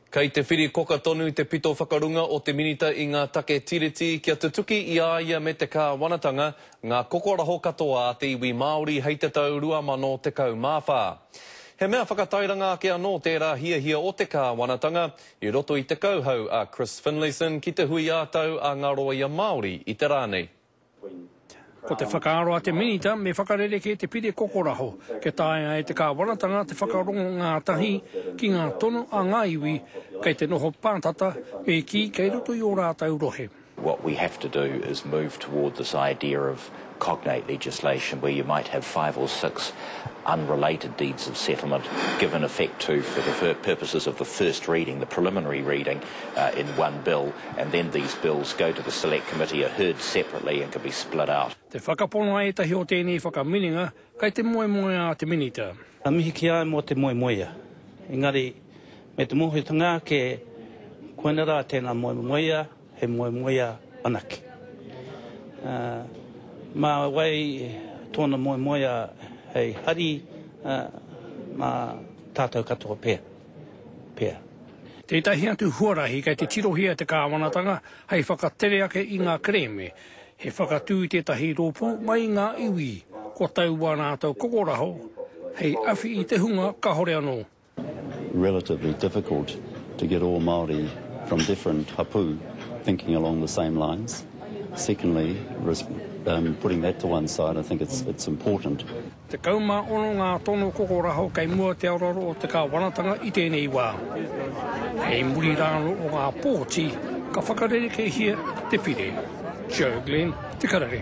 Kei te whiri koka tonu te pito whakarunga o te minita i ngā take tiriti kia te tuki i aia me te kāwanatanga ngā kokoraho katoa a te iwi Māori hei te tau 2014. He mea whakatairanga ake anō tērā hiahia o te kāwanatanga i roto i te kauhau a Chris Finlayson ki te hui ātau a ngā roa ia Māori i te rānei. Ko te whakaaro a te minita me whakarere ke te pire kokoraho, ke tāia e te kāwanatanga te whakarongo ngā tahi ki ngā tono a ngā iwi, kei te noho pātata me ki kei roto i o rātau rohe. What we have to do is move toward this idea of cognate legislation where you might have 5 or 6 unrelated deeds of settlement given effect to for the purposes of the first reading, the preliminary reading in one bill, and then these bills go to the select committee, are heard separately and can be split out. Te whakapono e tahi o tēnei whakamininga kei te moe a te minita. A mihi ki ai mo te moemoea. Engari, me te mohitanga ke koina rā tēnā moemoea, he moemoea anake. Mā wai tōna moemoea hei hari mā tātou katoa pēr. Tētahi atu huarahi kei te tirohia te kāwanatanga hei whakatere ake i ngā kreme. He whakatū tētahi rōpū mai ngā iwi, ko tau wānātau kokoraho, hei awhi i te hunga ka hore anō. Relatively difficult to get all Māori from different hapu thinking along the same lines. Secondly, putting that to one side, I think it's important. Te kauma ono ngā tono kokoraho kei mua te auraro o te kāwanatanga i tēnei wā. Hei muri rāno o ngā pōti, ka whakarere kei hia te pire. Joe Glenn, te karare.